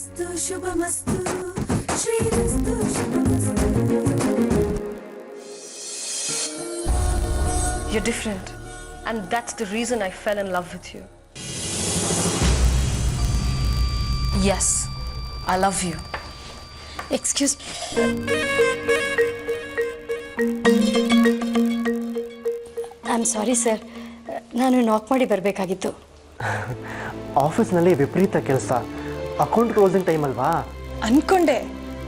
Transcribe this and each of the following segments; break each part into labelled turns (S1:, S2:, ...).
S1: Shrirastu Shubhamastu Shrirastu Shubhamastu.
S2: You're different, and that's the reason I fell in love with you. Yes, I love you.
S3: Excuse I am sorry sir, ನಾನು ನಾಕ್ ಮಾಡಿ ಬರಬೇಕಾಗಿತ್ತು.
S4: ಆಫೀಸ್ನಲ್ಲಿ ವಿಪರೀತ ಕೆಲಸ, account closing time ಅಲ್ವಾ?
S5: ಅನ್ಕೊಂಡೆ.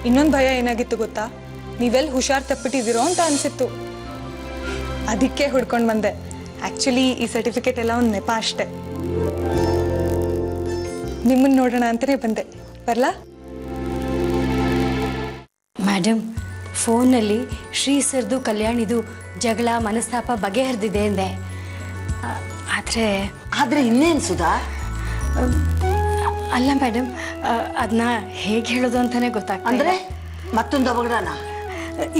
S5: ಇನ್ನೊಂದು ಭಯ ಏನಾಗಿತ್ತು ಗೊತ್ತಾ, ನೀವೆಲ್ಲಿ ಹುಷಾರ್ ತಪ್ಪಿಟ್ಟಿದ್ದೀರೋ ಅಂತ ಅನ್ಸಿತ್ತು. ಅದಕ್ಕೆ ಹುಡ್ಕೊಂಡು ಬಂದೆ. ಆ್ಯಕ್ಚುಲಿ ಈ ಸರ್ಟಿಫಿಕೇಟ್ ಎಲ್ಲ ಒಂದು ನೆಪ ಅಷ್ಟೆ. ನಿಮ್ಮನ್ನು ನೋಡೋಣ ಅಂತಲೇ ಬಂದೆ. ಬರಲಾ?
S3: ಮೇಡಮ್, ಫೋನಲ್ಲಿ ಶ್ರೀ ಸರ್ದು ಕಲ್ಯಾಣಿದು ಜಗಳ ಮನಸ್ತಾಪ ಬಗೆಹರಿದಿದೆ ಅಂದೆ.
S6: ಆದ್ರೆ ಇನ್ನೇನು ಸುಧಾ?
S3: ಅಲ್ಲ ಮೇಡಮ್, ಅದನ್ನ ಹೇಗೆ ಹೇಳೋದು ಅಂತಾನೆ ಗೊತ್ತಾಗ್ತದೆ.
S6: ಅಂದ್ರೆ ಮತ್ತೊಂದು ಅವಘಡನ?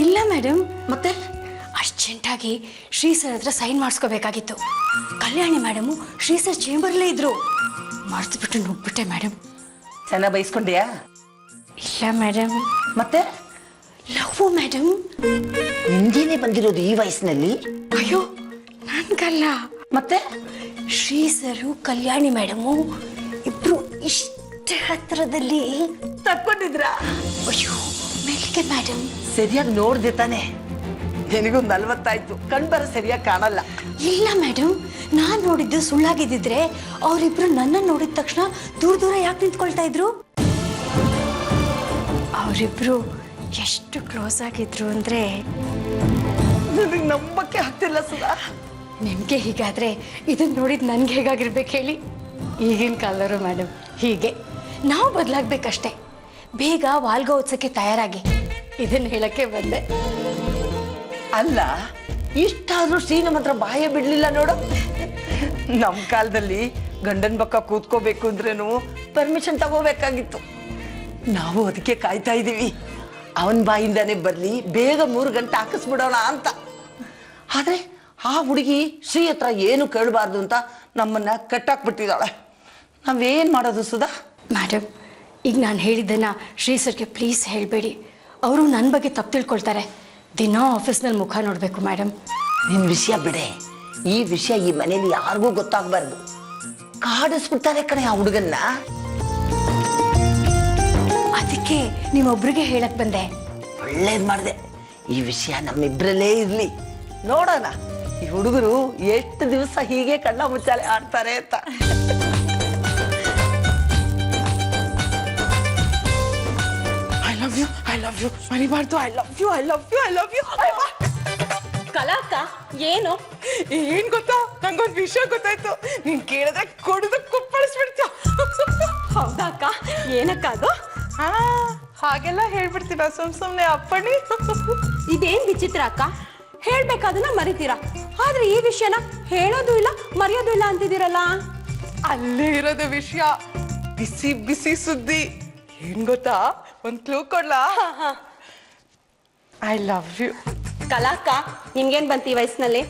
S3: ಇಲ್ಲ ಮೇಡಮ್,
S6: ಮತ್ತೆ
S3: ಅರ್ಜೆಂಟಾಗಿ ಶ್ರೀ ಸರ್ ಹತ್ರ ಸೈನ್ ಮಾಡಿಸ್ಕೋಬೇಕಾಗಿತ್ತು. ಕಲ್ಯಾಣಿ ಮೇಡಮು ಶ್ರೀ ಸರ್ ಚೇಂಬರ್ಲೇ ಇದ್ರು. ಮರ್ತು ನುಗ್ಬಿಟ್ಟೆ ಮೇಡಮ್.
S6: ಚೆನ್ನಾಗಿ ಬೈಸ್ಕೊಂಡ್ಯಾ?
S3: ಇಲ್ಲ ಮೇಡಮ್.
S6: ಮತ್ತೆ
S3: ಲವ್ ಮೇಡಮ್.
S6: ನಿಂಗೇನೆ ಬಂದಿರೋದು ಈ ವಯಸ್ಸಿನಲ್ಲಿ?
S3: ಅಯ್ಯೋ ನನ್ಗಲ್ಲ.
S6: ಮತ್ತೆ
S3: ಶ್ರೀ ಸರು ಕಲ್ಯಾಣಿ ಮೇಡಮು ಇಬ್ರು ಇಷ್ಟ ಹತ್ರದಲ್ಲಿ
S6: ತಕ್ಕೊಂಡಿದ್ರ?
S3: ಅಯ್ಯೋ ಮೆಲ್ಲಿಗೆ ಮೇಡಮ್.
S6: ಸರಿಯಾಗಿ ನೋಡ್ದೆ ತಾನೆ? ನಿನಗೂ 40 ಆಯ್ತು, ಕಣ್ಬರ ಸರಿಯಾಗಿ ಕಾಣಲ್ಲ.
S3: ಇಲ್ಲ ಮೇಡಮ್, ನಾನ್ ನೋಡಿದ್ದು ಸುಳ್ಳಾಗಿದ್ದಿದ್ರೆ ಅವರಿಬ್ರು ನನ್ನ ನೋಡಿದ ತಕ್ಷಣ ದೂರ ದೂರ ಯಾಕೆ ನಿಂತ್ಕೊಳ್ತಾ ಇದ್ರು? ಅವರಿಬ್ರು ಎಷ್ಟು ಕ್ಲೋಸ್ ಆಗಿದ್ರು ಅಂದ್ರೆ
S6: ನನಗೆ ನಂಬಕ್ಕೆ ಆಗ್ತಿಲ್ಲ ಸುಧಾ.
S3: ನಿಮ್ಗೆ ಹೀಗಾದ್ರೆ ಇದನ್ನ ನೋಡಿದ್ ನನ್ಗೆ ಹೇಗಾಗಿರ್ಬೇಕು ಹೇಳಿ? ಈಗಿನ ಕಾಲರು ಮೇಡಮ್ ಹೀಗೆ. ನಾವು ಬದಲಾಗ್ಬೇಕಷ್ಟೇ. ಬೇಗ ವಾಲ್ಗೋತ್ಸವಕ್ಕೆ ತಯಾರಾಗಿ, ಇದನ್ನ ಹೇಳಕ್ಕೆ ಬಂದೆ.
S6: ಅಲ್ಲ, ಇಷ್ಟಾದ್ರೂ ಶ್ರೀ ನಮ್ಮ ಹತ್ರ ಬಾಯ ಬಿಡ್ಲಿಲ್ಲ ನೋಡು. ನಮ್ಮ ಕಾಲದಲ್ಲಿ ಗಂಡನ ಪಕ್ಕ ಕೂತ್ಕೋಬೇಕು ಅಂದ್ರೇನು ಪರ್ಮಿಷನ್ ತಗೋಬೇಕಾಗಿತ್ತು. ನಾವು ಅದಕ್ಕೆ ಕಾಯ್ತಾ ಇದ್ದೀವಿ, ಅವನ ಬಾಯಿಂದಾನೇ ಬರ್ಲಿ, ಬೇಗ 3 ಗಂಟೆ ಹಾಕಿಸ್ಬಿಡೋಣ ಅಂತ. ಆದ್ರೆ ಆ ಹುಡುಗಿ ಶ್ರೀ ಹತ್ರ ಏನು ಕೇಳಬಾರ್ದು ಅಂತ ನಮ್ಮನ್ನ ಕಟ್ಟಾಕ್ಬಿಟ್ಟಿದ್ದಾಳೆ. ನಾವೇನ್ ಮಾಡೋದು ಸುಧಾ?
S3: ಮೇಡಮ್, ಈಗ ನಾನು ಹೇಳಿದ್ದನ್ನ ಶ್ರೀ ಸರ್ಗೆ ಪ್ಲೀಸ್ ಹೇಳಬೇಡಿ. ಅವರು ನನ್ನ ಬಗ್ಗೆ ತಪ್ಪು ತಿಳ್ಕೊಳ್ತಾರೆ. ದಿನ ಆಫೀಸ್ನಲ್ಲಿ ಮುಖ ನೋಡಬೇಕು ಮೇಡಮ್.
S6: ನಿನ್ ವಿಷಯ ಬಿಡೆ, ಈ ವಿಷಯ ಈ ಮನೇಲಿ ಯಾರಿಗೂ ಗೊತ್ತಾಗಬಾರ್ದು. ಕಾಡಿಸ್ಬಿಡ್ತಾರೆ ಕಣೆ ಆ ಹುಡುಗನ್ನ.
S3: ಅದಕ್ಕೆ ನೀವೊಬ್ರಿಗೆ ಹೇಳಕ್ ಬಂದೆ.
S6: ಒಳ್ಳೇದ್ ಮಾಡಿದೆ. ಈ ವಿಷಯ ನಮ್ಮಿಬ್ರಲ್ಲೇ ಇರ್ಲಿ. ನೋಡೋಣ ಈ ಹುಡುಗರು ಎಷ್ಟು ದಿವಸ ಹೀಗೆ ಕಣ್ಣ ಮುಚ್ಚಾಲೆ ಆಡ್ತಾರೆ ಅಂತ.
S5: ಐ ಲವ್ ಯು ಮರಿಬಾರ್ದು. I love you.
S2: ಕಲಾಕ ಏನು?
S5: ಏನ್ ಗೊತ್ತಾ, ನಂಗೊಂದು ವಿಷಯ ಗೊತ್ತಾಯ್ತು. ನೀನ್ ಕೇಳಿದ್ರೆ ಕೊಡುದು ಕುಪ್ಪಳಿಸ್ಬಿಡ್ತೀಯ.
S2: ಹೌದಾ ಅಕ್ಕ? ಏನಕ್ಕ ಅದು?
S5: ಹಾಗೆಲ್ಲ ಹೇಳ್ಬಿಡ್ತೀರ ಸುಮ್ನೆ ಅಪ್ಪಣಿ.
S2: ಇದೇನ್ ವಿಚಿತ್ರ ಅಕ್ಕ, ಹೇಳ್ಬೇಕಾದನ್ನ ಮರಿತೀರಾ, ಆದ್ರೆ ಈ ವಿಷಯನ ಹೇಳೋದು ಇಲ್ಲ ಮರೆಯೋದು ಇಲ್ಲ ಅಂತಿದ್ದೀರಲ್ಲ.
S5: ಅಲ್ಲೇ ಇರೋದು ವಿಷಯ, ಬಿಸಿ ಬಿಸಿ ಸುದ್ದಿ. ಏನ್ ಗೊತ್ತಾ, ಒಂದ್ ಕ್ಲೂ ಕೊಡ್ಲಾ? I love you.
S2: ಕಲಾಕ, ನಿಮ್ಗೇನ್ ಬಂತು ಈ ವಯಸ್ಸಿನಲ್ಲಿ?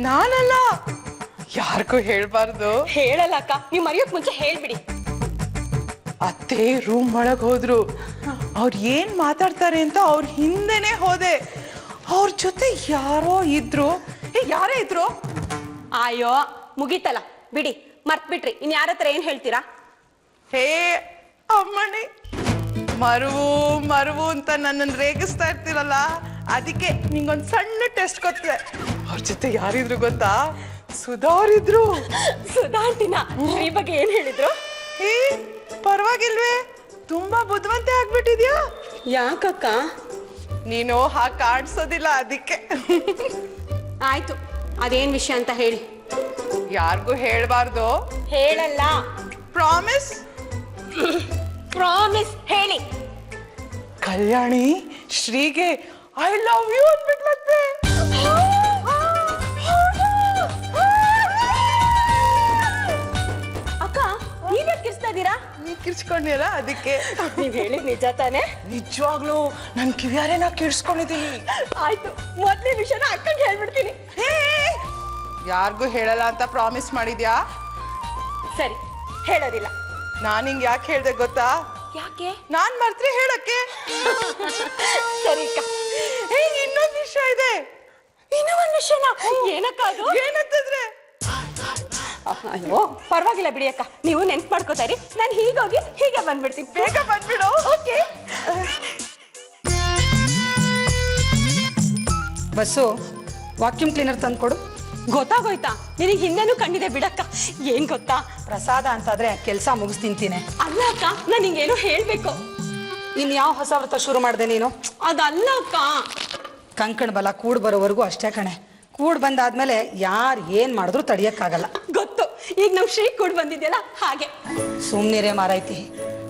S5: ನಾನಲ್ಲ, ಯಾರಿಗೂ ಹೇಳ್ಬಾರ್ದು.
S2: ಹೇಳಲ್ಲ ಅಕ್ಕ, ನೀವು ಮರೆಯೋಕ್ ಮುಂಚೆ ಹೇಳ್ಬಿಡಿ.
S5: ಅತ್ತೆ ರೂಮ್ ಒಳಗ್ ಹೋದ್ರು. ಅವ್ರು ಏನ್ ಮಾತಾಡ್ತಾರೆ ಅಂತ ಅವ್ರ ಹಿಂದೆನೆ ಹೋದೆ. ಅವ್ರ ಜೊತೆ ಯಾರೋ ಇದ್ರು. ಯಾರೇ ಇದ್ರು?
S2: ಅಯ್ಯೋ ಮುಗೀತಲ್ಲ ಬಿಡಿ, ಮರ್ತ್ ಬಿಟ್ರಿ. ಇನ್ ಯಾರ ಹತ್ರ ಏನ್ ಹೇಳ್ತೀರಾ?
S5: ಹೇ ಅಮ್ಮಣಿ, ಮರುವು ಅಂತ ನನ್ನನ್ನು ರೇಗಿಸ್ತಾ ಇರ್ತೀರಲ್ಲ, ಅದಕ್ಕೆ ನಿಂಗೊಂದ್ ಸಣ್ಣ ಟೆಸ್ಟ್ ಗೊತ್ತಿದೆ. ಅವ್ರ ಜೊತೆ ಯಾರಿದ್ರು ಗೊತ್ತಾ? ಸುಧಾ ಅವ್ರಿದ್ರು.
S2: ಸುಧಾ ಅಂಟಿನ ಈ ಬಗ್ಗೆ ಏನ್ ಹೇಳಿದ್ರು?
S5: ಹೇ ಪರವಾಗಿಲ್ವೇ, ತುಂಬಾ ಬುದ್ಧಿವಂತೆ ಆಗ್ಬಿಟ್ಟಿದ್ಯಾ.
S2: ಯಾಕಕ್ಕ?
S5: ನೀನು ಹಾಗೆ ಕಾಣಿಸೋದಿಲ್ಲ, ಅದಕ್ಕೆ.
S2: ಆಯ್ತು, ಅದೇನ್ ವಿಷಯ ಅಂತ ಹೇಳಿ.
S5: ಯಾರಿಗೂ ಹೇಳ್ಬಾರ್ದು.
S2: ಹೇಳಲ್ಲ.
S5: ಪ್ರಾಮಿಸ್?
S2: ಪ್ರಾಮಿಸ್ ಹೇಳಿ.
S5: ಕಲ್ಯಾಣಿ ಶ್ರೀಗೆ ಐ ಲವ್ ಯು ಅಂದ್ಬಿಟ್ಲತ್ತೆ.
S2: ಅಕ್ಕ, ನೀವೇ ಕಿರ್ಸ್ತಾ ಇದ್ದೀರಾ?
S5: ನೀ ಕಿರ್ಚ್ಕೊಂಡಿಲ್ಲ, ಅದಕ್ಕೆ.
S2: ನೀವ್ ಹೇಳಿದ್ ನಿಜ ತಾನೆ?
S5: ನಿಜವಾಗ್ಲೂ ನನ್ ಕಿವಿಯಾರೆ ನಾ ಕೇಳಿಸ್ಕೊಂಡಿದ್ದೀನಿ.
S2: ಆಯ್ತು, ಮೊದ್ಲೇ ವಿಷಯನ ಅಕ್ಕಂಗೆ ಹೇಳ್ಬಿಡ್ತೀನಿ.
S5: ಯಾರಿಗೂ ಹೇಳಲ್ಲ ಅಂತ ಪ್ರಾಮಿಸ್ ಮಾಡಿದ್ಯಾ?
S2: ಸರಿ, ಹೇಳೋದಿಲ್ಲ.
S5: ನಾನು ಹಿಂಗೆ ಯಾಕೆ ಹೇಳ್ದೆ ಗೊತ್ತಾ?
S2: ಯಾಕೆ?
S5: ನಾನ್ ಮರ್ತ್ರೆ ಹೇಳಕ್ಕೆ.
S2: ಸರಿ ಅಕ್ಕ.
S5: ಇನ್ನೊಂದ್ ವಿಷಯ ಇದೆ.
S2: ಇನ್ನೂ ಒಂದ್ ವಿಷಯನ? ಏನಕ್ಕ ಅದು?
S5: ಏನಂತಂದ್ರೆ
S2: ಅಯ್ಯೋ ಪರವಾಗಿಲ್ಲ ಬಿಡಿ ಅಕ್ಕ, ನೀವು ನೆನ್ಪು ಮಾಡ್ಕೋತಾರಿ, ನಾನು ಹೀಗೋಗಿ ಹೀಗೆ ಬಂದ್ಬಿಡ್ತೀನಿ.
S5: ಬೇಗ ಬಂದ್ಬಿಡು.
S2: ಓಕೆ.
S6: ಬಸ್ಸು ವಾಕ್ಯೂಮ್ ಕ್ಲೀನರ್ ತಂದ್ಕೊಡು.
S2: ಗೊತ್ತಾಗೋಯ್ತಾ? ನಿನಗೆ ಹಿಂದೆನೂ ಕಂಡಿದೆ ಬಿಡಕ್ಕ. ಏನ್ ಗೊತ್ತಾ,
S6: ಪ್ರಸಾದ ಅಂತಾದ್ರೆ ಕೆಲಸ ಮುಗಿಸ್ ತಿಂತೀನಿ.
S2: ಅಲ್ಲ ಅಕ್ಕ, ನಾನು ಹಿಂಗೇನೋ ಹೇಳ್ಬೇಕು.
S6: ಇನ್ ಯಾವ ಹೊಸ ವ್ರತ ಶುರು ಮಾಡಿದೆ ನೀನು?
S2: ಅದಲ್ಲ ಅಕ್ಕ.
S6: ಕಂಕಣ ಬಲ ಕೂಡ್ ಬರೋವರೆಗೂ ಅಷ್ಟೇ ಕಣೆ. ಕೂಡ್ ಬಂದಾದ್ಮೇಲೆ ಯಾರು ಏನ್ ಮಾಡಿದ್ರು ತಡಿಯಕ್ಕಾಗಲ್ಲ.
S2: ಗೊತ್ತು, ಈಗ ನಮ್ ಶ್ರೀ ಕೂಡ ಬಂದಿದ್ಯಲ್ಲ ಹಾಗೆ.
S6: ಸುಮ್ನಿರೇ ಮಾರಾಯ್ತಿ,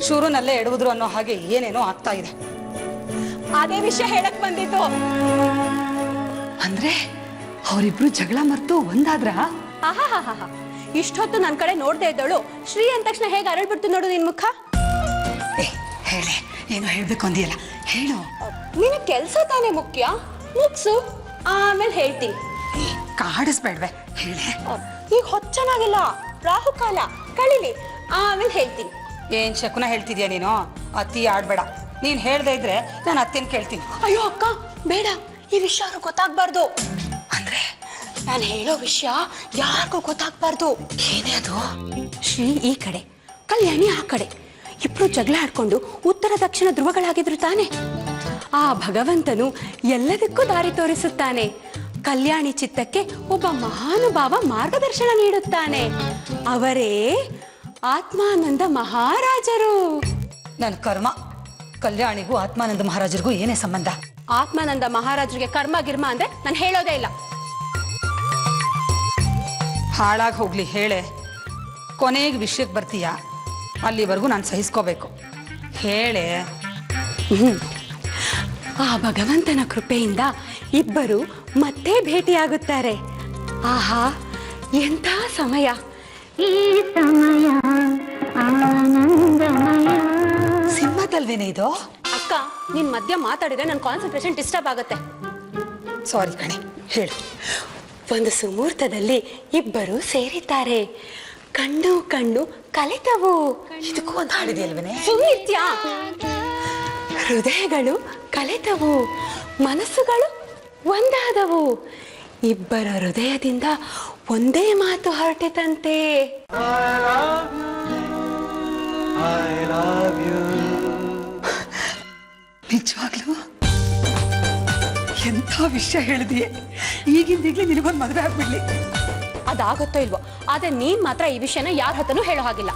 S6: ಶುರುನಲ್ಲೇ ಎಡುವುದ್ರು ಅನ್ನೋ ಹಾಗೆ ಏನೇನೋ ಆಗ್ತಾ ಇದೆ.
S2: ಅದೇ ವಿಷಯ ಹೇಳಕ್ ಬಂದಿದ್ದು.
S6: ಅಂದ್ರೆ ಅವರಿಬ್ರು ಜಗಳ ಮರ್ತು ಒಂದಾದ್ರ?
S2: ಆಹಾಹಾಹಾ, ಇಷ್ಟೊತ್ತು ನನ್ ಕಡೆ ನೋಡ್ತಾ ಇದ್ದವಳು ಶ್ರೀ ಅಂದ ತಕ್ಷಣ ಹೇಗೆ ಅರಳ್ಬಿಡ್ತು ನೋಡು ನಿನ್ ಮುಖ.
S6: ಹೇಳೆ, ಏನೋ ಹೇಳ್ಬೇಕು ಅಂದಿಯಲ್ಲ, ಹೇಳು.
S2: ನಿನ್ ಕೆಲ್ಸ ತಾನೇ ಮುಖ್ಯ, ಮುಗ್ಸು, ಆಮೇಲೆ ಹೇಳ್ತೀನಿ.
S6: ಕಾಡಿಸ್ಬೇಡ್ವೆ, ಹೇಳೆ.
S2: ಈಗ ಹೊಚ್ಚನಾಗಿಲ್ಲ, ರಾಹುಕಾಲ ಕಳಿಲಿ, ಆಮೇಲೆ ಹೇಳ್ತೀನಿ.
S6: ಏನ್ ಶಕುನ ಹೇಳ್ತಿದ್ಯಾ ನೀನು? ಅತಿ ಆಡ್ಬೇಡ. ನೀನ್ ಹೇಳ್ದೆ ಇದ್ರೆ ನಾನು ಅತ್ತೇನ್ ಕೇಳ್ತೀನಿ.
S2: ಅಯ್ಯೋ ಅಕ್ಕ ಬೇಡ, ಈ ವಿಷಯ ಅವ್ರಿಗೆ ಗೊತ್ತಾಗ್ಬಾರ್ದು.
S6: ಅಂದ್ರೆ
S2: ನಾನು ಹೇಳೋ ವಿಷಯ ಯಾರಿಗೂ ಗೊತ್ತಾಗ್ಬಾರ್ದು.
S6: ಏನೇ ಅದು?
S2: ಶ್ರೀ ಈ ಕಡೆ, ಕಲ್ಯಾಣಿ ಆ ಕಡೆ, ಇಬ್ರು ಜಗಳ ಆಡ್ಕೊಂಡು ಉತ್ತರ ದಕ್ಷಿಣ ಧ್ರುವಗಳಾಗಿದ್ರು ತಾನೆ. ಆ ಭಗವಂತನು ಎಲ್ಲದಕ್ಕೂ ದಾರಿ ತೋರಿಸುತ್ತಾನೆ. ಕಲ್ಯಾಣಿ ಚಿತ್ತಕ್ಕೆ ಒಬ್ಬ ಮಹಾನುಭಾವ ಮಾರ್ಗದರ್ಶನ ನೀಡುತ್ತಾನೆ. ಅವರೇ ಆತ್ಮಾನಂದ ಮಹಾರಾಜರು.
S6: ನನ್ನ ಕರ್ಮ. ಕಲ್ಯಾಣಿಗೂ ಆತ್ಮಾನಂದ ಮಹಾರಾಜರಿಗೂ ಏನೇ ಸಂಬಂಧ?
S2: ಆತ್ಮಾನಂದ ಮಹಾರಾಜರಿಗೆ ಕರ್ಮ ಗಿರ್ಮ ಅಂದ್ರೆ ನಾನು ಹೇಳೋದೇ ಇಲ್ಲ.
S6: ಹಾಳಾಗಿ ಹೋಗ್ಲಿ, ಹೇಳೆ. ಕೊನೆಗೆ ವಿಷಯಕ್ಕೆ ಬರ್ತೀಯ, ಅಲ್ಲಿವರೆಗೂ ನಾನು ಸಹಿಸ್ಕೋಬೇಕು. ಹೇಳೆ.
S2: ಆ ಭಗವಂತನ ಕೃಪೆಯಿಂದ ಇಬ್ಬರು ಮತ್ತೆ ಭೇಟಿಯಾಗುತ್ತಾರೆ. ಆಹಾ, ಎಂಥ ಸಮಯ!
S1: ಈ ಸಮಯ ಆನಂದಮಯ.
S6: ಸಿಂಹದಲ್ವೇನೆ ಇದು?
S2: ಅಕ್ಕ, ನಿನ್ ಮಧ್ಯ ಮಾತಾಡಿದ್ರೆ ನನ್ನ ಕಾನ್ಸಂಟ್ರೇಷನ್ ಡಿಸ್ಟರ್ಬ್ ಆಗುತ್ತೆ.
S6: ಸಾರಿ ಕಣೆ, ಹೇಳು.
S2: ಒಂದು ಸುಮುಹೂರ್ತದಲ್ಲಿ ಇಬ್ಬರು ಸೇರಿದ್ದಾರೆ. ಕಣ್ಣು ಕಣ್ಣು ಕಲೆತವು.
S6: ಇದಕ್ಕೂ ಒಂದು ಹಾಡಿದೆಯಲ್ವೇನೆ?
S2: ಸುನಿತ್ಯ. ಹೃದಯಗಳು ಕಲೆತವು, ಮನಸ್ಸುಗಳು ಒಂದಾದವು. ಇಬ್ಬರ ಹೃದಯದಿಂದ ಒಂದೇ ಮಾತು ಹೊರಟಿತಂತೆ.
S6: ನಿಜವಾಗ್ಲೂ ಎಂಥ ವಿಷಯ ಹೇಳಿದೆಯೇ! ಈಗಿಂದೀಗ್ಲೇ ನಿನಗೊಂದು ಮದುವೆ ಆಗ್ಬಿಡ್ಲಿ.
S2: ಅದಾಗುತ್ತೋ ಇಲ್ವೋ, ಆದ್ರೆ ನೀನ್ ಮಾತ್ರ ಈ ವಿಷಯನ ಯಾರ ಹತ್ರನೂ ಹೇಳೋ ಹಾಗಿಲ್ಲ.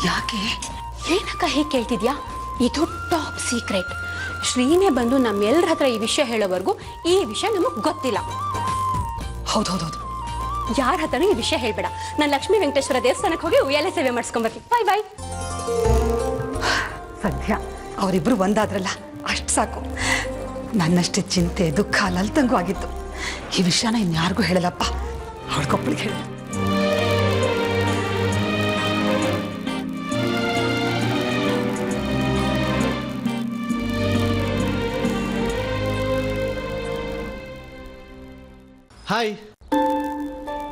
S6: ಯಾಕೆ?
S2: ಏನಕ್ಕ ಹೀಗೆ ಕೇಳ್ತಿದ್ಯಾ? ಇದು ಟಾಪ್ ಸೀಕ್ರೆಟ್. ಶ್ರೀನೇ ಬಂದು ನಮ್ಮೆಲ್ಲರ ಹತ್ರ ಈ ವಿಷಯ ಹೇಳೋವರೆಗೂ ಈ ವಿಷಯ ನಮಗ್ ಗೊತ್ತಿಲ್ಲ.
S6: ಹೌದೌದೌದು.
S2: ಯಾರ ಹತ್ರನೂ ಈ ವಿಷಯ ಹೇಳ್ಬೇಡ. ನಾನು ಲಕ್ಷ್ಮೀ ವೆಂಕಟೇಶ್ವರ ದೇವಸ್ಥಾನಕ್ಕೆ ಹೋಗಿ ಉಯ್ಯಾಲೆ ಸೇವೆ ಮಾಡಿಸ್ಕೊಂಡ್ಬರ್ತೀನಿ. ಬಾಯ್ ಬಾಯ್.
S6: ಸದ್ಯ ಅವರಿಬ್ರು ಒಂದಾದ್ರಲ್ಲ, ಅಷ್ಟು ಸಾಕು. ನನ್ನಷ್ಟೇ ಚಿಂತೆ ದುಃಖ ಲಲ್ತಂಗೂ ಆಗಿತ್ತು. ಈ ವಿಷಯನ ಇನ್ಯಾರಿಗೂ ಹೇಳಲ್ಲಪ್ಪ, ಅವಳಿಗೊಬ್ಬಳಿಗೆ ಹೇಳ.
S4: ಹಾಯ್.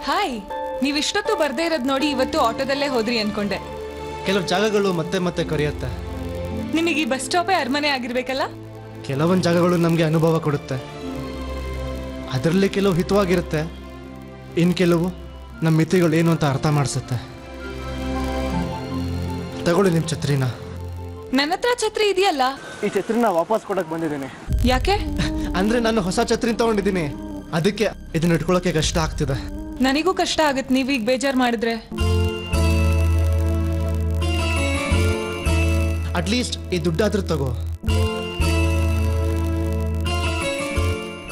S5: ಹಾಯ್, ನೀವಿಷ್ಟೊತ್ತು ಬರ್ದೇ ಇರೋದ್ ನೋಡಿ ಇವತ್ತು ಆಟೋದಲ್ಲೇ ಹೋದ್ರಿ ಅನ್ಕೊಂಡೆ.
S4: ಕೆಲವು ಜಾಗಗಳು ಮತ್ತೆ ಮತ್ತೆ ಕರೆಯುತ್ತೆ.
S5: ನಿಮಗೆ ಈ ಬಸ್ ಸ್ಟಾಪೇ ಅರಮನೆ ಆಗಿರ್ಬೇಕಲ್ಲ?
S4: ಕೆಲವೊಂದು ಜಾಗಗಳು ನಮಗೆ ಅನುಭವ ಕೊಡುತ್ತೆ. ಅದರಲ್ಲಿ ಕೆಲವು ಹಿತವಾಗಿರುತ್ತೆ, ಇನ್ನು ಕೆಲವು ನಮ್ಮ ಮಿತಿಗಳು ಏನು ಅಂತ ಅರ್ಥ ಮಾಡಿಸುತ್ತೆ. ತಗೊಳ್ಳಿ ನಿಮ್ಮ ಛತ್ರಿನ.
S5: ನನ್ನ ಹತ್ರ ಛತ್ರಿ ಇದೆಯಲ್ಲ.
S4: ಈ ಛತ್ರಿನ ವಾಪಸ್ ಕೊಡಕ್ಕೆ ಬಂದಿದ್ದೀನಿ.
S5: ಯಾಕೆ?
S4: ಅಂದ್ರೆ ನಾನು ಹೊಸ ಛತ್ರಿ ತಗೊಂಡಿದ್ದೀನಿ, ಅದಕ್ಕೆ ಇದನ್ನ ಇಟ್ಕೊಳ್ಳೋಕೆ ಕಷ್ಟ ಆಗ್ತಿದೆ.
S5: ನನಗೂ ಕಷ್ಟ ಆಗತ್ತೆ ನೀವೀಗ ಬೇಜಾರು ಮಾಡಿದ್ರೆ.
S4: ಅಟ್ಲೀಸ್ಟ್ ಈ ದುಡ್ಡಾದ್ರೂ ತಗೋ.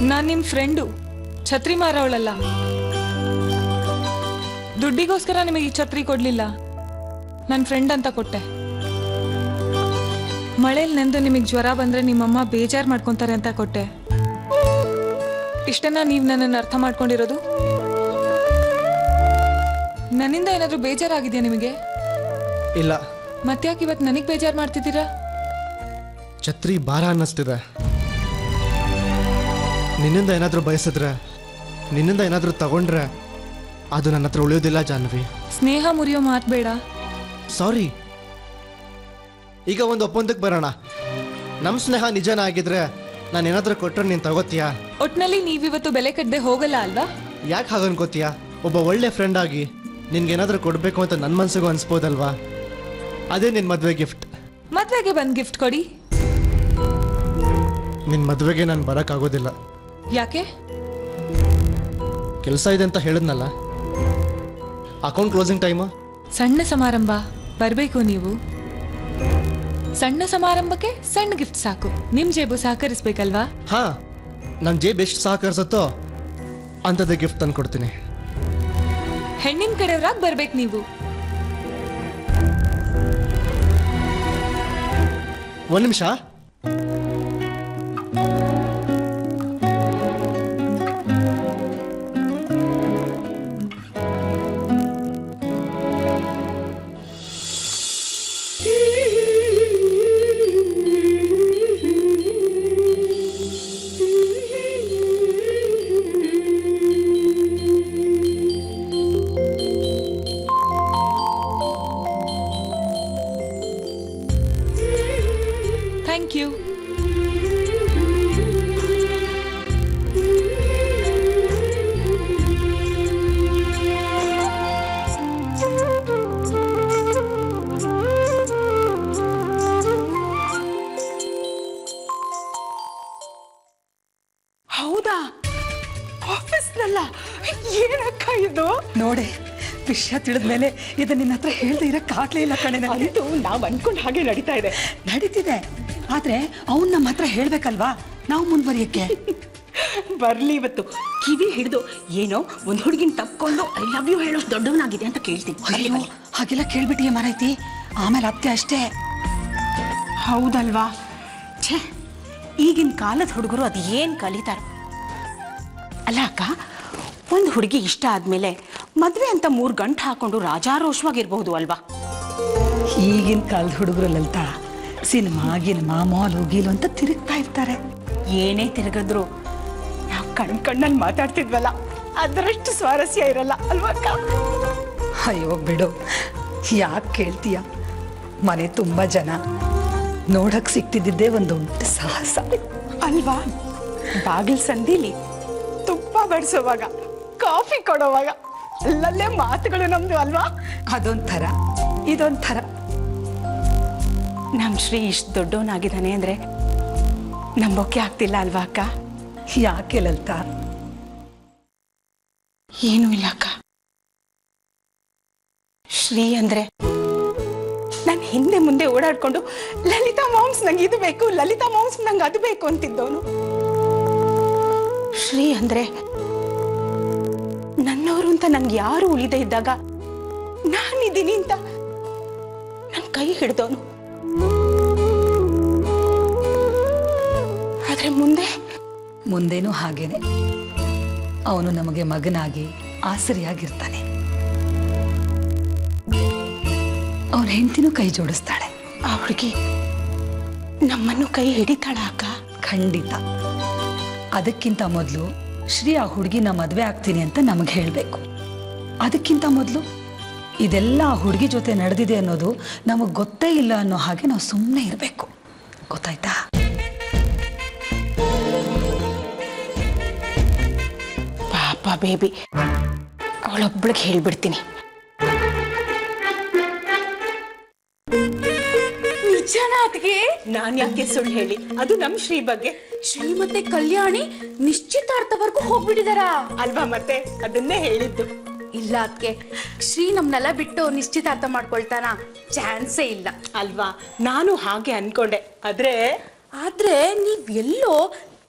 S5: ನಾನ್ ನಿಮ್ ಫ್ರೆಂಡು, ಛತ್ರಿ ಮಾರವಳಲ್ಲ. ದುಡ್ಡಿಗೋಸ್ಕರ ನಿಮಗೆ ಈ ಛತ್ರಿ ಕೊಡ್ಲಿಲ್ಲ, ನನ್ನ ಫ್ರೆಂಡ್ ಅಂತ ಕೊಟ್ಟೆ. ಮಳೇಲಿ ನೆಂದು ನಿಮಗೆ ಜ್ವರ ಬಂದ್ರೆ ನಿಮ್ಮಮ್ಮ ಬೇಜಾರು ಮಾಡ್ಕೊಂತಾರೆ ಅಂತ ಕೊಟ್ಟೆ. ಇಷ್ಟನ್ನ ನೀವು ನನ್ನನ್ನು ಅರ್ಥ ಮಾಡ್ಕೊಂಡಿರೋದು? ನನ್ನಿಂದ ಏನಾದರೂ ಬೇಜಾರಾಗಿದೆಯಾ ನಿಮಗೆ?
S4: ಇಲ್ಲ.
S5: ಮತ್ತ್ಯಾಕೆ ಇವತ್ತು ನನಗೆ ಬೇಜಾರು ಮಾಡ್ತಿದ್ದೀರಾ?
S4: ಛತ್ರಿ ಭಾರ ಅನ್ನಿಸ್ತಿದೆ. ನಿನ್ನಿಂದ ಏನಾದರೂ ಬಯಸಿದ್ರೆ, ನಿನ್ನಿಂದ ಏನಾದರೂ ತಗೊಂಡ್ರೆ ಅದು ನನ್ನ ಹತ್ರ ಉಳಿಯೋದಿಲ್ಲ ಜಾನ್ವಿ.
S5: ಸ್ನೇಹ ಮುರಿಯೋ ಮಾತು ಬೇಡ.
S4: ಸಾರಿ, ಈಗ ಒಂದು ಒಪ್ಪಂದಕ್ಕೆ ಬರೋಣ. ನಮ್ಮ ಸ್ನೇಹ ನಿಜನ ಆಗಿದ್ರೆ ನಾನು ಏನಾದರೂ ಕೊಟ್ಟರೆ ನೀನು ತಗೋತೀಯಾ?
S5: ಒಟ್ನಲ್ಲಿ ನೀವಿವತ್ತು ಬೆಲೆ ಕಟ್ಟದೆ ಹೋಗಲ್ಲ ಅಲ್ವಾ?
S4: ಯಾಕೆ ಹಾಗೆ ಅನ್ಕೋತೀಯಾ? ಒಬ್ಬ ಒಳ್ಳೆ ಫ್ರೆಂಡ್ ಆಗಿ ನಿನ್ಗೇನಾದರೂ ಕೊಡಬೇಕು ಅಂತ ನನ್ನ ಮನಸ್ಸಿಗೂ ಅನ್ಸ್ಬೋದಲ್ವಾ? ಅದೇ ನಿನ್ನ ಮದುವೆ ಗಿಫ್ಟ್.
S5: ಮದ್ವೆಗೆ ಬಂದು ಗಿಫ್ಟ್ ಕೊಡಿ.
S4: ನಿನ್ನ ಮದುವೆಗೆ ನಾನು ಬರೋಕ್ಕಾಗೋದಿಲ್ಲ.
S5: ಯಾಕೆ?
S4: ಕೆಲಸ ಇದೆ ಅಂತ ಹೇಳಿದ್ನಲ್ಲ. Account closing time.
S5: ಸಣ್ಣ ಸಮಾರಂಭ, ಬರಬೇಕು ನೀವು. ಸಣ್ಣ ಸಮಾರಂಭಕ್ಕೆ ಸಣ್ಣ ಗಿಫ್ಟ್ ಸಾಕು. ನಿಮ್ ಜೇಬು ಸಹಕರಿಸ್ಬೇಕಲ್ವಾ?
S4: ಹಾಂ, ನನ್ನ ಜೇಬ್ ಎಷ್ಟು ಸಹಕರಿಸುತ್ತೋ ಅಂಥದ್ದೇ ಗಿಫ್ಟ್ ತಂದು ಕೊಡ್ತೀನಿ.
S5: ಹೆಣ್ಣಿನ ಕಡೆಯವ್ರಾಗ ಬರ್ಬೇಕು ನೀವು.
S4: ಒಂದು ನಿಮಿಷ.
S5: Thank you.
S7: ಹೌದಾ? ಆಫೀಸ್ನಲ್ಲ? ಏನಕ್ಕ ಇದು?
S6: ನೋಡೆ, ವಿಷಯ ತಿಳಿದ್ಮೇಲೆ ಇದು ನಿನ್ನ ಹತ್ರ ಹೇಳ್ದೆ ಇರಕ್ಕಾಗ್ಲೇ ಇಲ್ಲ ಕಣೆ.
S7: ಅಂತೂ ನಾವು ಅನ್ಕೊಂಡ್ ಹಾಗೆ ನಡೀತಾ ಇದೆ.
S6: ನಡೀತಿದೆ, ಆದ್ರೆ ಅವ್ನು ನಮ್ಮ ಹತ್ರ ಹೇಳ್ಬೇಕಲ್ವಾ ನಾವು ಮುಂದುವರಿಯಕ್ಕೆ.
S7: ಬರ್ಲಿ ಇವತ್ತು ಕಿವಿ ಹಿಡಿದು ಏನೋ ಒಂದ್ ಹುಡುಗಿನ ತಪ್ಕೊಂಡು ಐ ಲವ್ ಯು ಹೇಳೋ ದೊಡ್ಡವನಾಗಿದೆ ಅಂತ ಕೇಳ್ತೀನಿ.
S6: ಅಯ್ಯೋ, ಹಾಗೆಲ್ಲ ಕೇಳ್ಬಿಟ್ಟಿಯೇ ಮಾರೈತಿ. ಆಮೇಲೆ ಅತ್ತೆ ಅಷ್ಟೇ.
S7: ಹೌದಲ್ವಾ? ಛೇ, ಈಗಿನ ಕಾಲದ ಹುಡುಗರು ಅದು ಏನ್ ಕಲಿತಾರ ಅಲ್ಲ ಅಕ್ಕ. ಒಂದು ಹುಡುಗಿ ಇಷ್ಟ ಆದ್ಮೇಲೆ ಮದ್ವೆ ಅಂತ 3 ಗಂಟೆ ಹಾಕೊಂಡು ರಾಜಾರೋಷವಾಗಿರ್ಬಹುದು ಅಲ್ವಾ?
S6: ಈಗಿನ ಕಾಲದ ಹುಡುಗರು ಲಲಿತಾ ಸಿನಿಮಾ ಗಿಲ್ಮಾ ಮಾಲು ಗೀಲು ಅಂತ ತಿರುಗ್ತಾ ಇರ್ತಾರೆ.
S7: ಏನೇ ತಿರುಗಿದ್ರು ನಾವು ಕಣ್ಣಲ್ಲಿ ಮಾತಾಡ್ತಿದ್ವಲ್ಲ, ಅದರಷ್ಟು ಸ್ವಾರಸ್ಯ ಇರಲ್ಲ ಅಲ್ವಾ ಅಕ್ಕ?
S6: ಅಯ್ಯೋ ಬಿಡು, ಯಾಕೆ ಕೇಳ್ತೀಯ? ಮನೆ ತುಂಬ ಜನ ನೋಡಕ್ ಸಿಕ್ತಿದ್ದಿದ್ದೇ ಒಂದು ದೊಡ್ಡ ಸಾಹಸ
S7: ಅಲ್ವಾ? ಬಾಗಿಲ್ ಸಂದಿಲಿ ತುಪ್ಪ ಬಡಿಸೋವಾಗ, ಕಾಫಿ ಕೊಡೋವಾಗ ಅಲ್ಲಲ್ಲೇ ಮಾತುಗಳು ನಮ್ದು ಅಲ್ವಾ?
S6: ಅದೊಂಥರ ಇದೊಂಥರ.
S7: ನಮ್ ಶ್ರೀ ಇಷ್ಟು ದೊಡ್ಡವನಾಗಿದ್ದಾನೆ ಅಂದ್ರೆ ನಂಬೋಕೆ ಆಗ್ತಿಲ್ಲ ಅಲ್ವಾ ಅಕ್ಕ?
S6: ಯಾಕೆ ಲಲಿತಾ?
S7: ಏನೂ ಇಲ್ಲ ಅಕ್ಕ. ಶ್ರೀ ಅಂದ್ರೆ ನಾನು ಹಿಂದೆ ಮುಂದೆ ಓಡಾಡ್ಕೊಂಡು ಲಲಿತಾ ಮಾಮ್ಸ್ ನಂಗೆ ಇದು ಬೇಕು, ಲಲಿತಾ ಮಾಮ್ಸ್ ನಂಗೆ ಅದು ಬೇಕು ಅಂತಿದ್ದವನು. ಶ್ರೀ ಅಂದ್ರೆ ನನ್ನವರು ಅಂತ ನನ್ಗೆ ಯಾರು ಉಳಿದೇ ಇದ್ದಾಗ ನಾನಿದ್ದೀನಿ ಅಂತ ನನ್ನ ಕೈ ಹಿಡ್ದವನು. ಆದ್ರೆ
S6: ಮುಂದೇನೂ ಹಾಗೇನೆ. ಅವನು ನಮಗೆ ಮಗನಾಗಿ ಆಸರಿಯಾಗಿರ್ತಾನೆ. ಅವನ ಹೆಂಡತಿನೂ ಕೈ ಜೋಡಿಸ್ತಾಳೆ.
S7: ಆ ಹುಡುಗಿ ನಮ್ಮನ್ನು ಕೈ ಹಿಡಿತಾಳ ಅಕ್ಕ?
S6: ಖಂಡಿತ. ಅದಕ್ಕಿಂತ ಮೊದಲು ಶ್ರೀ ಆ ಹುಡುಗಿನ ಮದುವೆ ಆಗ್ತೀನಿ ಅಂತ ನಮಗೆ ಹೇಳಬೇಕು. ಅದಕ್ಕಿಂತ ಮೊದಲು ಇದೆಲ್ಲ ಆ ಹುಡುಗಿ ಜೊತೆ ನಡೆದಿದೆ ಅನ್ನೋದು ನಮಗೆ ಗೊತ್ತೇ ಇಲ್ಲ ಅನ್ನೋ ಹಾಗೆ ನಾವು ಸುಮ್ಮನೆ ಇರಬೇಕು. ಗೊತ್ತಾಯ್ತಾ?
S7: ಪಾಪ ಬೇಬಿ, ಅವಳೊಬ್ಬಳಿಗೆ ಹೇಳ್ಬಿಡ್ತೀನಿ. ನಿಜನ ಅದಕ್ಕೆ? ನಾನ್ ಯಾಕೆ ಸುಳ್ಳು ಹೇಳಿ? ಅದು ನಮ್ ಶ್ರೀ ಬಗ್ಗೆ.
S3: ಶ್ರೀ ಮತ್ತೆ ಕಲ್ಯಾಣಿ ನಿಶ್ಚಿತಾರ್ಥವರೆಗೂ ಹೋಗ್ಬಿಟ್ಟಿದಾರ
S7: ಅಲ್ವಾ? ಮತ್ತೆ ಅದನ್ನೇ ಹೇಳಿದ್ದು.
S3: ಇಲ್ಲ ಅದಕ್ಕೆ ಶ್ರೀ ನಮ್ನೆಲ್ಲ ಬಿಟ್ಟು ನಿಶ್ಚಿತಾರ್ಥ ಮಾಡ್ಕೊಳ್ತಾನ? ಚಾನ್ಸೇ ಇಲ್ಲ
S7: ಅಲ್ವಾ? ನಾನು ಹಾಗೆ ಅನ್ಕೊಂಡೆ.
S3: ಆದ್ರೆ ನೀವ್ ಎಲ್ಲೋ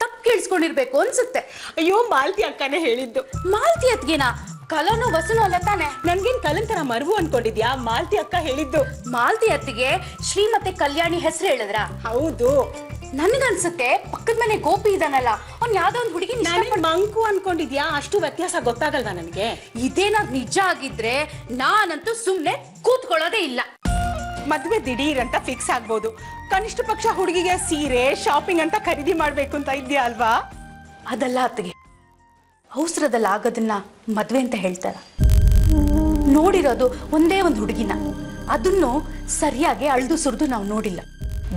S3: ತಪ್ಪು ಕೇಳಿಸ್ಕೊಂಡಿರ್ಬೇಕು ಅನ್ಸುತ್ತೆ.
S7: ಅಯ್ಯೋ, ಮಾಲ್ತಿ ಅಕ್ಕನೇ ಹೇಳಿದ್ದು.
S3: ಮಾಲ್ತಿ ಅತ್ಗೆನ? ಕಲನು ವಸನು ಅಲ್ಲ ತಾನೆ?
S7: ನನ್ಗೇನ್ ಕಲಂತರ ಮರವು ಅನ್ಕೊಂಡಿದ್ಯಾ? ಮಾಲ್ತಿ ಅಕ್ಕ ಹೇಳಿದ್ದು.
S3: ಮಾಲ್ತಿ ಅತ್ತಿಗೆ ಶ್ರೀ ಮತ್ತೆ ಕಲ್ಯಾಣಿ ಹೆಸರು ಹೇಳಿದ್ರ?
S7: ಹೌದು.
S3: ನನ್ಗನ್ಸುತ್ತೆ ಪಕ್ಕದ ಮನೆ ಗೋಪಿ ಇದಾನಲ್ಲ, ಅವ್ನ್ ಯಾವ್ದೋ ಒಂದ್ ಹುಡುಗಿ
S7: ಮಂಕು ಅನ್ಕೊಂಡಿದ್ಯಾ? ಅಷ್ಟು ವ್ಯತ್ಯಾಸ ಗೊತ್ತಾಗಲ್ವಾ ನನಗೆ?
S3: ಇದೇನಾದ್ ನಿಜ ಆಗಿದ್ರೆ ನಾನಂತೂ ಸುಮ್ನೆ ಕೂತ್ಕೊಳ್ಳೋದೇ ಇಲ್ಲ.
S7: ಮದ್ವೆ ದಿಢೀರ್ ಅಂತ ಫಿಕ್ಸ್ ಆಗ್ಬೋದು. ಕನಿಷ್ಠ ಪಕ್ಷ ಹುಡುಗಿಗೆ ಸೀರೆ ಶಾಪಿಂಗ್ ಅಂತ ಖರೀದಿ ಮಾಡ್ಬೇಕು ಅಂತ ಇದ್ಯಾ ಅಲ್ವಾ?
S3: ಅದಲ್ಲ ಅತ್ತಿಗೆ, ಅವಸರದಲ್ಲಿ ಆಗೋದನ್ನ ಮದ್ವೆ ಅಂತ ಹೇಳ್ತಾರ. ನೋಡಿರೋದು ಒಂದೇ ಒಂದು ಹುಡುಗಿನ, ಅದನ್ನು ಸರಿಯಾಗಿ ಅಳ್ದು ಸುರಿದು ನಾವು ನೋಡಿಲ್ಲ.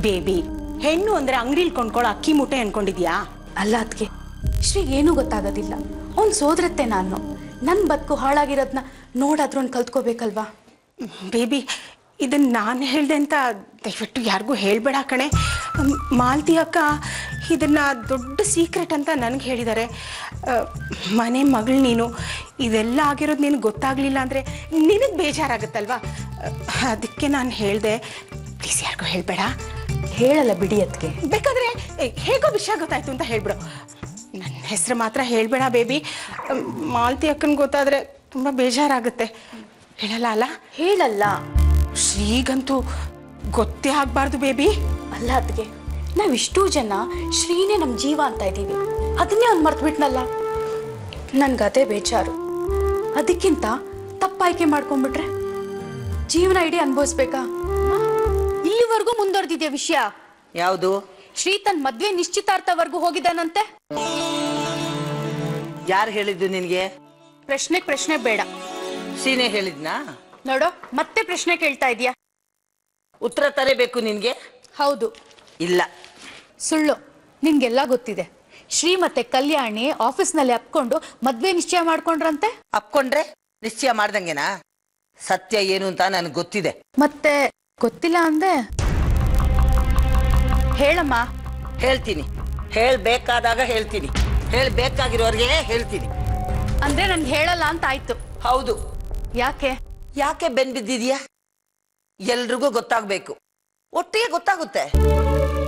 S7: ಬೇಬಿ, ಹೆಣ್ಣು ಅಂದ್ರೆ ಅಂಗಡಿಲಿ ಕೊಂಡ್ಕೊಳ್ಳೋ ಅಕ್ಕಿ ಮೂಟೆ ಅನ್ಕೊಂಡಿದ್ಯಾ?
S3: ಅಲ್ಲ ಅದಕ್ಕೆ ಶ್ರೀ ಏನೂ ಗೊತ್ತಾಗೋದಿಲ್ಲ. ಅವ್ನು ಸೋದರತ್ತೆ ನಾನು. ನನ್ನ ಬದುಕು ಹಾಳಾಗಿರೋದನ್ನ ನೋಡಾದ್ರೂ ಅವ್ನು ಕಲ್ತ್ಕೋಬೇಕಲ್ವಾ?
S7: ಬೇಬಿ, ಇದನ್ನ ನಾನು ಹೇಳ್ದೆ ಅಂತ ದಯವಿಟ್ಟು ಯಾರಿಗೂ ಹೇಳ್ಬೇಡ ಕಣೆ. ಮಾಲ್ತಿ ಅಕ್ಕ ಇದನ್ನ ದೊಡ್ಡ ಸೀಕ್ರೆಟ್ ಅಂತ ನನಗೆ ಹೇಳಿದ್ದಾರೆ. ಮನೆ ಮಗಳು ನೀನು, ಇದೆಲ್ಲ ಆಗಿರೋದು ನಿನಗೆ ಗೊತ್ತಾಗ್ಲಿಲ್ಲ ಅಂದರೆ ನಿನಗೆ ಬೇಜಾರಾಗುತ್ತಲ್ವಾ? ಅದಕ್ಕೆ ನಾನು ಹೇಳಿದೆ. ಪ್ಲೀಸ್ ಯಾರಿಗೂ ಹೇಳ್ಬೇಡ.
S3: ಹೇಳಲ್ಲ ಬಿಡಿ ಅದಕ್ಕೆ.
S7: ಬೇಕಾದ್ರೆ ಹೇಗೋ ವಿಷಯ ಗೊತ್ತಾಯ್ತು ಅಂತ ಹೇಳ್ಬಿಡು. ನನ್ನ ಹೆಸರು ಮಾತ್ರ ಹೇಳ್ಬೇಡ ಬೇಬಿ. ಮಾಲ್ತಿ ಅಕ್ಕನ ಗೊತ್ತಾದ್ರೆ ತುಂಬ ಬೇಜಾರಾಗುತ್ತೆ. ಹೇಳಲ್ಲ ಅಲ್ಲ?
S3: ಹೇಳಲ್ಲ.
S7: ಶ್ರೀಗಂತೂ ಗೊತ್ತೇ ಆಗ್ಬಾರ್ದು ಬೇಬಿ.
S3: ಅಲ್ಲ ಅದಕ್ಕೆ ನಾವಿಷ್ಟೂ ಜನ ಶ್ರೀನೇ ನಮ್ಮ ಜೀವ ಅಂತ ಇದ್ದೀವಿ. ಅದನ್ನೇ ಅವ್ನು ಮರ್ತ್ಬಿಟ್ನಲ್ಲ. ನನ್ಗದೇ ಬೇಜಾರು. ಅದಕ್ಕಿಂತ ತಪ್ಪಾಯ್ಕೆ ಮಾಡ್ಕೊಂಡ್ಬಿಟ್ರೆ ಜೀವನ ಇಡೀ ಅನುಭವಿಸ್ಬೇಕಾ? ಇಲ್ಲಿವರೆಗೂ ಮುಂದುವರೆದಿದ್ಯಾ ವಿಷಯ.
S6: ಯಾವುದು?
S3: ಶ್ರೀ ತನ್ನ ಮದ್ವೆ ನಿಶ್ಚಿತಾರ್ಥವರೆಗೂ ಹೋಗಿದ್ದಾನಂತೆ.
S6: ಯಾರು ಹೇಳಿದ್ದು ನಿನ್ಗೆ?
S3: ಪ್ರಶ್ನೆ ಬೇಡ.
S6: ಸೀನೆ ಹೇಳಿದ್ನಾ?
S3: ನೋಡೋ, ಮತ್ತೆ ಪ್ರಶ್ನೆ ಕೇಳ್ತಾ ಇದೀಯಾ.
S6: ಉತ್ತರ ತರಬೇಕು ನಿನ್ಗೆ.
S3: ಹೌದು.
S6: ಇಲ್ಲ,
S3: ಸುಳ್ಳು. ನಿನ್ಗೆಲ್ಲ ಗೊತ್ತಿದೆ. ಶ್ರೀ ಮತ್ತೆ ಕಲ್ಯಾಣಿ ಆಫೀಸ್ನಲ್ಲಿ ಅಪ್ಕೊಂಡು ಮದ್ವೆ ನಿಶ್ಚಯ ಮಾಡ್ಕೊಂಡ್ರಂತೆ.
S6: ಅಪ್ಕೊಂಡ್ರೆ ನಿಶ್ಚಯ ಮಾಡ್ದಂಗೆನಾ? ಸತ್ಯ ಏನು ಅಂತ ನನಗೆ ಗೊತ್ತಿದೆ.
S3: ಮತ್ತೆ ಗೊತ್ತಿಲ್ಲ ಅಂದೆ. ಹೇಳಮ್ಮ.
S6: ಹೇಳ್ತೀನಿ. ಹೇಳ್ಬೇಕಾದಾಗ ಹೇಳ್ತೀನಿ. ಹೇಳ್ಬೇಕಾಗಿರೋರ್ಗೆ ಹೇಳ್ತೀನಿ.
S3: ಅಂದ್ರೆ ನನ್ಗೆ ಹೇಳಲ್ಲ ಅಂತ ಆಯ್ತು.
S6: ಹೌದು.
S3: ಯಾಕೆ?
S6: ಯಾಕೆ ಬೆನ್ ಬಿದ್ದಿದ್ಯಾ? ಎಲ್ರಿಗೂ ಗೊತ್ತಾಗ್ಬೇಕು. ಒಟ್ಟಿಗೆ ಗೊತ್ತಾಗುತ್ತೆ.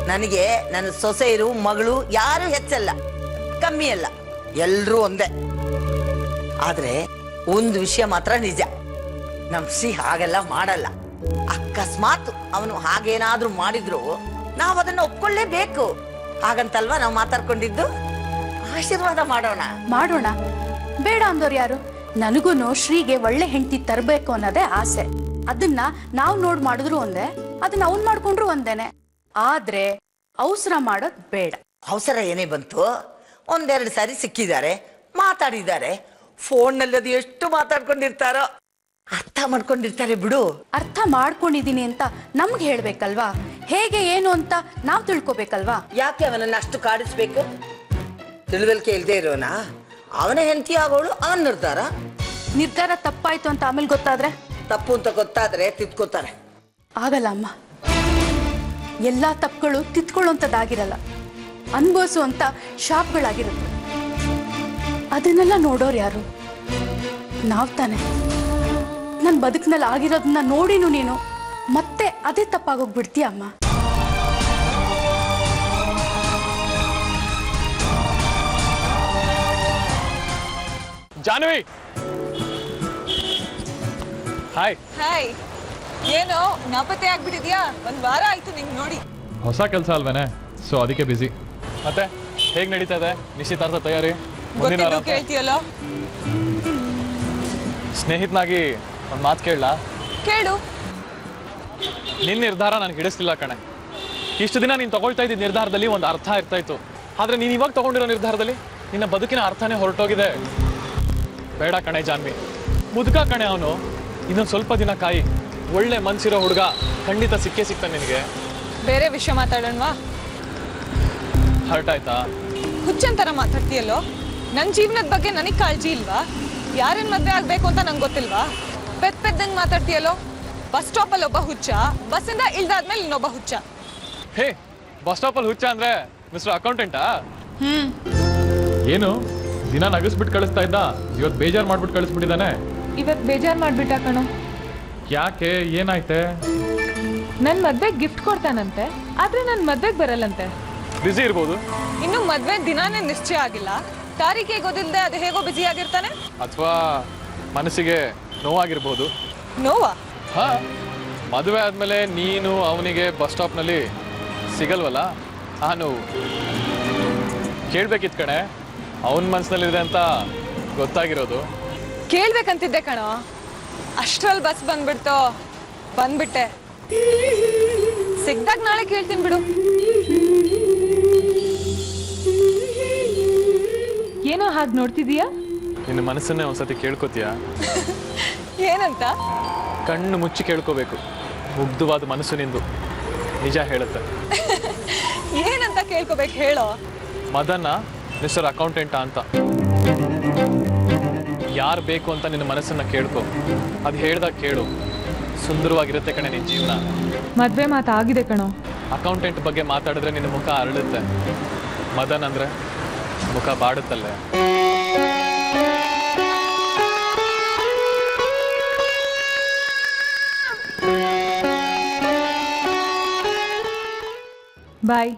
S6: ನನಗೆ ನನ್ನ ಸೊಸೆಯರು ಮಗಳು ಯಾರು ಹೆಚ್ಚಲ್ಲ, ಕಮ್ಮಿ ಅಲ್ಲ, ಎಲ್ರೂ ಒಂದೇ. ಆದ್ರೆ ಒಂದು ವಿಷಯ ಮಾತ್ರ ನಿಜ, ನಮ್ ಶ್ರೀ ಹಾಗೆಲ್ಲ ಮಾಡಲ್ಲ. ಅಕಸ್ಮಾತ್ ಅವನು ಹಾಗೇನಾದ್ರೂ ಮಾಡಿದ್ರು ನಾವು ಅದನ್ನ ಒಪ್ಕೊಳ್ಳೇಬೇಕು. ಹಾಗಂತಲ್ವಾ ನಾವು ಮಾತಾಡ್ಕೊಂಡಿದ್ದು? ಆಶೀರ್ವಾದ ಮಾಡೋಣ.
S3: ಬೇಡ ಅಂದವ್ರು ಯಾರು? ನನಗೂನು ಶ್ರೀಗೆ ಒಳ್ಳೆ ಹೆಂಡತಿ ತರಬೇಕು ಅನ್ನೋದೇ ಆಸೆ. ಅದನ್ನ ನಾವು ನೋಡ್ ಮಾಡಿದ್ರು ಒಂದೇ, ಅದನ್ನ ಅವ್ನ್ ಮಾಡ್ಕೊಂಡ್ರು ಒಂದೇನೆ. ಆದ್ರೆ ಅವಸರ ಮಾಡೋದ್ ಬೇಡ.
S6: ಅವಸರ ಏನೇ ಬಂತು? ಒಂದೆರಡು ಸಾರಿ ಸಿಕ್ಕಿದ್ದಾರೆ, ಮಾತಾಡಿದ್ದಾರೆ. ಫೋನ್ನಲ್ಲಿ ಅದು ಎಷ್ಟು ಮಾತಾಡ್ಕೊಂಡಿರ್ತಾರೋ, ಅರ್ಥ ಮಾಡ್ಕೊಂಡಿರ್ತಾರೆ ಬಿಡು.
S3: ಅರ್ಥ ಮಾಡ್ಕೊಂಡಿದೀನಿ ಅಂತ ನಮ್ಗೆ ಹೇಳ್ಬೇಕಲ್ವಾ? ಹೇಗೆ ಏನು ಅಂತ ನಾವ್ ತಿಳ್ಕೊಬೇಕಲ್ವಾ?
S6: ಯಾಕೆ ಅವನನ್ನ ಅಷ್ಟು ಕಾಡಿಸ್ಬೇಕು? ತಿಳುವಳಿಕೆ ಇಲ್ದೇ ಇರೋನಾ? ಅವನ ಹೆಂಡತಿ ಆಗೋಳು ಅವನ
S3: ನಿರ್ಧಾರ ತಪ್ಪಾಯ್ತು ಅಂತ ಆಮೇಲೆ ಗೊತ್ತಾದ್ರೆ?
S6: ತಪ್ಪು ಅಂತ ಗೊತ್ತಾದ್ರೆ ತಿದ್ಕೋತಾರೆ.
S3: ಆಗಲ್ಲ ಅಮ್ಮ. ಎಲ್ಲಾ ತಪ್ಪುಗಳು ತಿದ್ಕೊಳ್ಳುವಂಥದ್ದಾಗಿರಲ್ಲ, ಅನುಭವಿಸುವಂತ ಶಾಪ್ಗಳಾಗಿರುತ್ತೆ. ಅದನ್ನೆಲ್ಲ ನೋಡೋರು ಯಾರು? ನಾವ್ ತಾನೆ. ನನ್ನ ಬದುಕಿನಲ್ಲಿ ಆಗಿರೋದನ್ನ ನೋಡಿನು ನೀನು ಮತ್ತೆ ಅದೇ ತಪ್ಪಾಗೋಗ್ಬಿಡ್ತೀಯ ಅಮ್ಮ.
S8: ಜಾನ್ವಿ, ಹಾಯ್.
S5: ಹಾಯ್. ಏನೋ ನಾಪತ್ತೆ ಆಗ್ಬಿಟ್ಟಿದ್ಯಾ? ಒಂದ್ ವಾರ ಆಯ್ತು ನಿಂಗೆ ನೋಡಿ.
S8: ಹೊಸ ಕೆಲಸ ಅಲ್ವೇನೆ, ಸೊ ಅದಕ್ಕೆ ಬಿಸಿ. ಮತ್ತೆ ಹೇಗೆ ನಡೀತಾ ಇದೆ ನಿಶ್ಚಿತಾರ್ಥ ತಯಾರಿ? ಮುಂದಿನ ವಾರ
S5: ಕೇಳ್ತೀಯಲ್ಲ?
S8: ಸ್ನೇಹಿತನಾಗಿ ಒಂದು ಮಾತು ಕೇಳಲಾ?
S5: ಕೇಳು.
S8: ನಿನ್ನ ನಿರ್ಧಾರ ನನಗೆ ಹಿಡಿಸ್ಲಿಲ್ಲ ಕಣೆ. ಇಷ್ಟು ದಿನ ನೀನು ತಗೊಳ್ತಾ ಇದ್ದ ನಿರ್ಧಾರದಲ್ಲಿ ಒಂದು ಅರ್ಥ ಇರ್ತಾ ಇತ್ತು. ಆದ್ರೆ ನೀನು ಇವಾಗ ತಗೊಂಡಿರೋ ನಿರ್ಧಾರದಲ್ಲಿ ನಿನ್ನ ಬದುಕಿನ ಅರ್ಥನೇ ಹೊರಟೋಗಿದೆ. ಬೇಡ ಕಣೆ ಜಾನ್ವಿ, ಮುದುಕ ಕಣೆ ಅವನು. ಇನ್ನೊಂದು ಸ್ವಲ್ಪ ದಿನ ಕಾಯಿ. ಒಳ್ಳೆ ಮನ್ಸಿರೋ ಹುಡುಗ ಖಂಡಿತ ಸಿಗ್ತಾನೆ ನಿನಗೆ.
S5: ಬೇರೆ ವಿಷಯ ಮಾತಾಡೋಣವಾ?
S8: ಹರ್ಟ್ ಆಯ್ತಾ?
S5: ಹುಚ್ಚಂತರ ಮಾತಾಡ್ತೀಯಲ್ಲೋ. ನನ್ನ ಜೀವನದ ಬಗ್ಗೆ ನನಗೆ ಕಾಳಜಿ ಇಲ್ವಾ? ಯಾರನ್ನ ಮದ್ವೆ ಆಗ್ಬೇಕು ಅಂತ ನಂಗೆ ಗೊತ್ತಿಲ್ವಾ? ಪೆದ್ದಂಗೆ ಮಾತಾಡ್ತೀಯಲ್ಲೋ. ಬಸ್ ಸ್ಟಾಪಲ್ಲಿ ಒಬ್ಬ ಹುಚ್ಚ, ಬಸ್ಸಿಂದ ಇಳ್ದಾದ್ಮೇಲೆ ಇನ್ನೊಬ್ಬ ಹುಚ್ಚ.
S8: ಹೇ, ಬಸ್ ಸ್ಟಾಪಲ್ಲಿ ಹುಚ್ಚ ಅಂದ್ರೆ ಮಿಸ್ಟರ್ ಅಕೌಂಟೆಂಟಾ? ಏನು ದಿನ ನಗಿಸ್ಬಿಟ್ಟು ಕಳಿಸ್ತಾ ಇದ್ದ, ಇವತ್ತು ಬೇಜಾರು ಮಾಡ್ಬಿಟ್ಟು ಕಳಿಸ್ಬಿಟ್ಟಿದ್ದಾನೆ.
S5: ಇವತ್ತು ಬೇಜಾರು ಮಾಡ್ಬಿಟ್ಟ ಕಣೋ.
S8: ಯಾಕೆ, ಏನಾಯ್ತೆ?
S5: ನನ್ನ ಮದ್ವೆಗೆ ಗಿಫ್ಟ್ ಕೊಡ್ತಾನಂತೆ, ಆದ್ರೆ ನನ್ನ ಮದ್ವೆಗೆ ಬರಲ್ಲಂತೆ.
S8: ಬಿಸಿ ಇರ್ಬೋದು.
S5: ಇನ್ನು ಮದ್ವೆ ದಿನಾನೇ ನಿಶ್ಚಯ ಆಗಿಲ್ಲ, ತಾರೀಖೆ ಗೊತ್ತಿಲ್ಲದೆ ಅದು ಹೇಗೋ ಬಿಸಿ ಆಗಿರ್ತಾನೆ.
S8: ಅಥವಾ ಮನಸ್ಸಿಗೆ ನೋವಾಗಿರ್ಬೋದು.
S5: ನೋವಾ?
S8: ಹಾ, ಮದುವೆ ಆದ್ಮೇಲೆ ನೀನು ಅವನಿಗೆ ಬಸ್ ಸ್ಟಾಪ್ನಲ್ಲಿ ಸಿಗಲ್ವಲ್ಲ, ಆ ನೋವು. ಕೇಳ್ಬೇಕಿತ್ತು ಕಣೆ, ಅವನ ಮನಸ್ಸಿನಲ್ಲಿದೆ ಅಂತ ಗೊತ್ತಾಗಿರೋದು.
S5: ಕೇಳ್ಬೇಕಂತಿದ್ದೆ ಕಣೋ, ಅಷ್ಟ್ರಲ್ಲಿ ಬಸ್ ಬಂದ್ಬಿಟ್ಟೆ. ಸಿಗ್ದಾಗ ನಾಳೆ ಕೇಳ್ತೀನಿ ಬಿಡು. ಏನೋ ಹಾಗೆ ನೋಡ್ತಿದೀಯಾ?
S8: ನಿನ್ನ ಮನಸ್ಸನ್ನೇ ಒಂದ್ಸತಿ ಕೇಳ್ಕೊತೀಯಾ?
S5: ಏನಂತ?
S8: ಕಣ್ಣು ಮುಚ್ಚಿ ಕೇಳ್ಕೋಬೇಕು. ಮುಗ್ಧವಾದ ಮನಸ್ಸು ನಿಂದು ನಿಜ ಹೇಳುತ್ತೆ.
S5: ಏನಂತ ಕೇಳ್ಕೊಬೇಕು ಹೇಳೋ?
S8: ಮದನ್ನ ಮಿಸ್ಟರ್ ಅಕೌಂಟೆಂಟ ಅಂತ. ಯಾರು ಬೇಕು ಅಂತ ನಿನ್ನ ಮನಸ್ಸನ್ನ ಕೇಳ್ಕೊ. ಅದು ಹೇಳ್ದಾಗ ಕೇಳು. ಸುಂದರವಾಗಿರುತ್ತೆ ಕಣೆ ನಿನ್ನ ಜೀವನ.
S5: ಮದ್ವೆ ಮಾತಾಗಿದೆ ಕಣೋ.
S8: ಅಕೌಂಟೆಂಟ್ ಬಗ್ಗೆ ಮಾತಾಡಿದ್ರೆ ನಿನ್ನ ಮುಖ ಅರಳುತ್ತೆ. ಮದನ್ ಅಂದ್ರೆ ಮುಖ ಬಾಡುತ್ತಲ್ಲೇ.
S5: ಬಾಯ್.